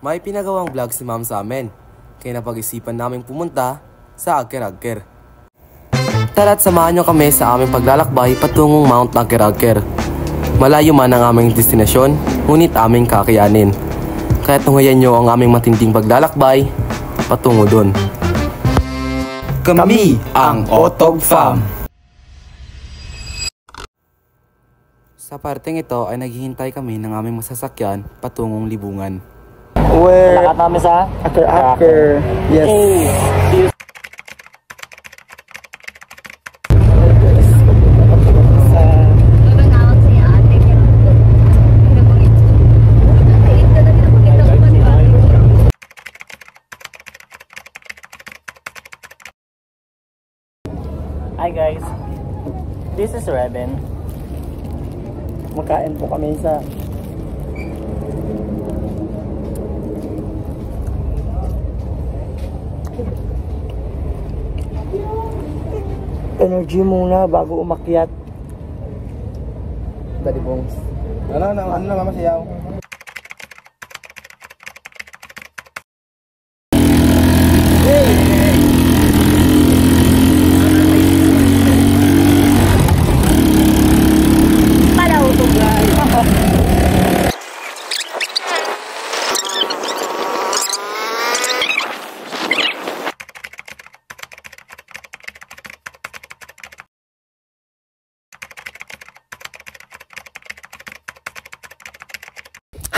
May pinagawang vlog si ma'am sa amin, kaya napag-isipan namin pumunta sa Aker-Aker. Tara't samahan nyo kami sa aming paglalakbay patungong Mount Aker-Aker. Malayo man ang aming destinasyon, ngunit aming kakayanin. Kaya't tunghayan nyo ang aming matinding paglalakbay patungo dun. Kami ang Otog Fam. Sa parteng ito ay naghihintay kami ng aming masasakyan patungong libungan. Lakat namin sa Aker-Aker. Yes. Hey. Hi guys, this is Reben. Makain po kami sa energy muna bago umakyat. Daddy Bongs. Ano mama siyaw?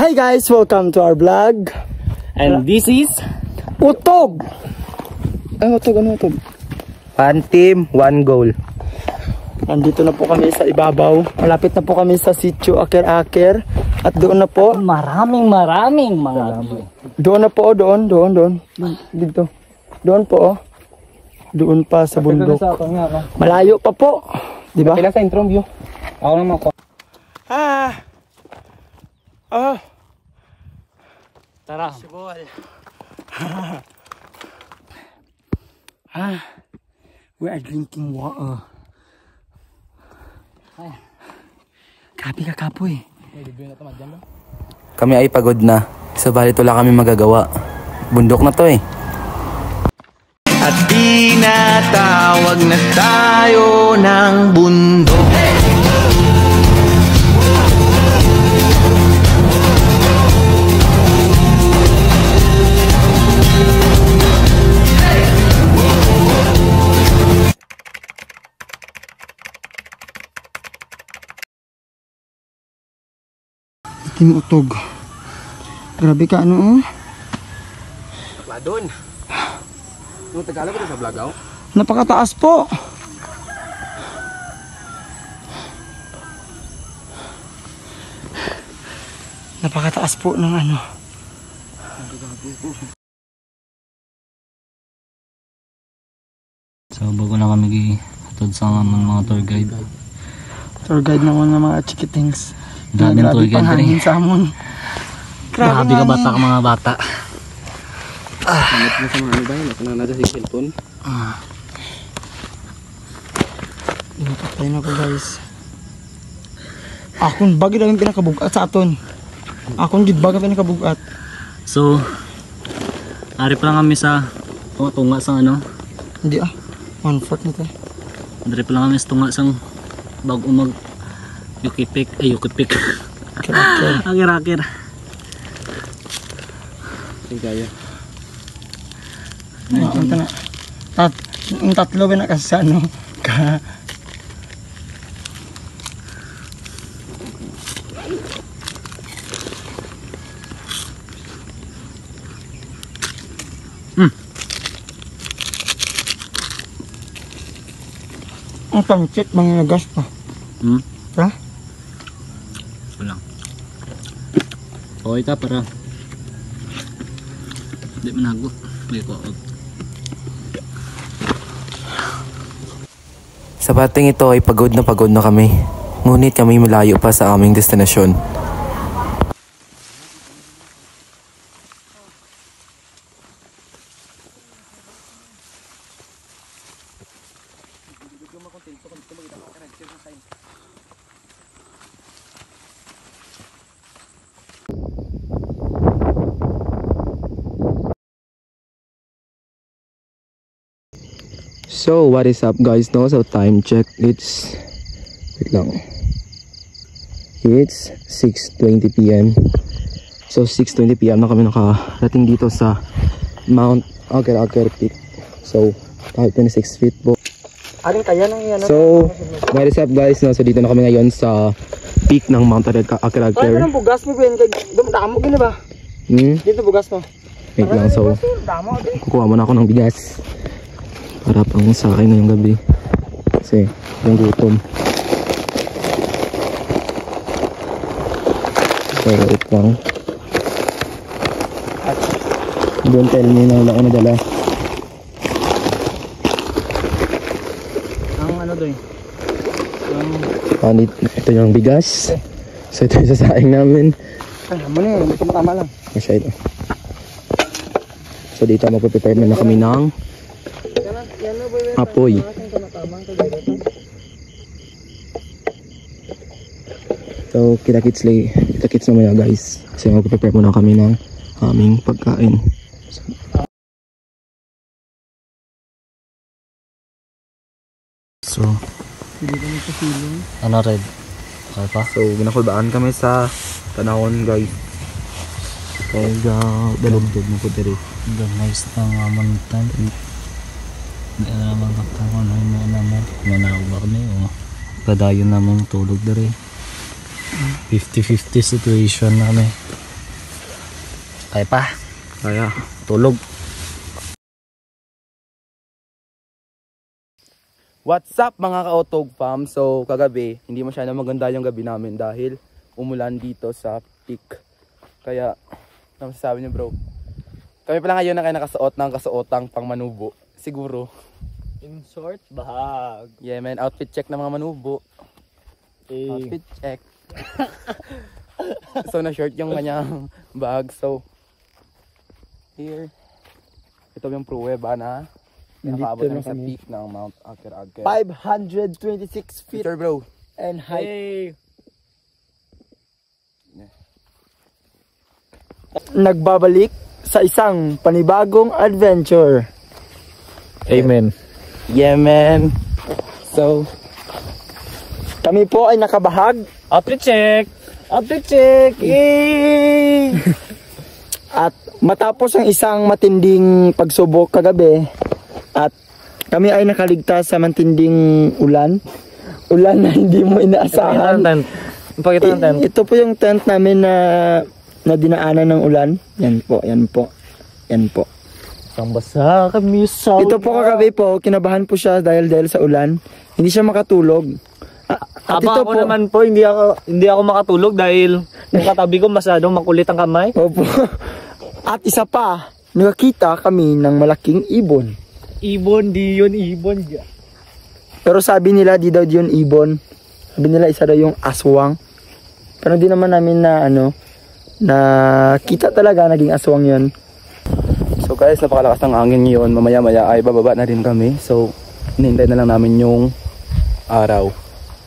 Hi guys, welcome to our vlog. And this is Utog. Ano utog? One team, one goal. Nandito na po kami sa ibabaw. Malapit na po kami sa sitio Aker-Aker. At doon na po. maraming mga Doon na po, doon. Dito. Doon po. Doon pa sa bundok. Malayo pa po. Di ba? Kailan sa intro view? Ako naman ko. Tara. We are drinking water. Kapi ka kapoy. Kami ay pagod na, subalit wala kami magagawa. Bundok na to eh. At tinatawag na tayo ng bundok. Team Utog. Grabe ka ano oh. Doon. Yung Tagalog ito sa vlog ako? Napakataas po. Napakataas po ng ano. So bago na kami hatod sa mga tour guide. Tour guide naman ng mga chikitings. Daming tour guide rin. Sa amon. Grabe ka bata ka mga bata. Hanap mo sa mga ano ba yun? Ito na nasa si cellphone. Inapatay na ko guys. Akong bagay lang yung pinakabugat sa aton. Akong gid bagay pinakabugat. So ari pa lang kami sa tunga sa ano. Hindi 1/4 na to. Ari pa lang kami sa tunga sang bago mag Yukipik. Aker-Aker. Kaya. Ito na. Yung tatlo ba na kasi sa ano. Ang pangchit, mga gas pa. Ha? Walang. Okay ta para hindi manago. May ko. Sa parteng ito ay pagod na kami. Ngunit kami malayo pa sa aming destinasyon. So what is up guys, no? So time check, it's wait lang, it's 6:20 PM. So 6:20 PM na kami nakarating dito sa Mount Aker Peak. So 26 feet po. So what is up guys, no? So dito na kami ngayon sa peak ng Mount Aker. Ay, anong bugas mo, Ben? Damo gina ba? Dito bugas mo. Wait lang, so kukuha muna ako ng bigas para pang sa akin ngayong gabi kasi yung gutom. So wait lang, don't tell me na wala ko nadala. Ang ano doon? Ito yung bigas. So ito yung sasaing namin. Ay, naman eh. Ito tama lang. Masya ito. So dito magpe-prepare na kami ng apoy. So kita-kits mamaya guys. Kasi magpe-prepare muna kami ng aming pagkain. So, ano red? Okay pa? So ginakulbaan kami sa tanawon guys. Kaya dalugdog mo po diri. Nice na nga mantan. Hindi na naman kaptawan. Ano mo naman. Manawag ba kami o padayon naman tulog diri. 50-50 situation na kami. Kaya pa. Kaya Tulog. what's up mga ka-Otog fam? So kagabi, hindi masyadong maganda yung gabi namin dahil umulan dito sa peak. Kaya, ano masasabi niyo bro? Kami pala ngayon na kayo nakasuot ng kasuotang pang manubo. Siguro. In short, bahag. Yeah man, outfit check ng mga manubo. Outfit check. So na-short yung kanyang bag. So, here. Ito yung pruweba na nakaabot namin sa peak ng Mount Aker. 526 feet Picture bro. and height. Nagbabalik sa isang panibagong adventure. Amen. Yeah man. So, Kami po ay nakabahag. Outfit check! Update check! Yay! At matapos ang isang matinding pagsubok kagabi, at kami ay nakaligtas sa matinding ulan. Ulan na hindi mo inaasahan. Pakita ng tent. Ito po yung tent namin na dinaanan ng ulan. Yan po, yan po. Yan po. Isang basa kami sa Ito po kagabi po, kinabahan po siya dahil sa ulan. Hindi siya makatulog. At ito ako naman po, hindi ako makatulog dahil yung katabi ko masyadong makulit ang kamay. Opo. At isa pa, nakakita kami ng malaking ibon. Ibon, di yun ibon. Pero sabi nila di daw yun ibon. Sabi nila isa daw yung aswang. Pero di naman namin na kita talaga naging aswang yun. So guys, napakalakas ng hangin ngayon. Mamaya-maya ay bababa na rin kami. So, hinihintay na lang namin yung araw.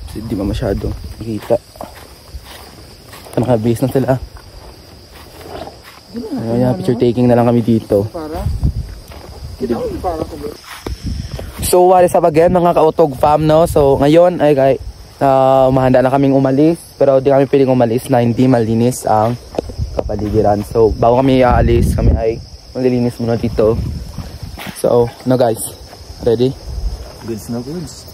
Kasi di ba masyado makita. Nakabase na sila. Ayan, picture taking na lang kami dito. So what is up again mga ka-Otog fam, no? So ngayon ay mahanda na kaming umalis. Pero di kami piling umalis na hindi malinis ang kapaligiran. So bago kami aalis, kami ay maglilinis muna dito. So, no guys, ready? Goods na goods.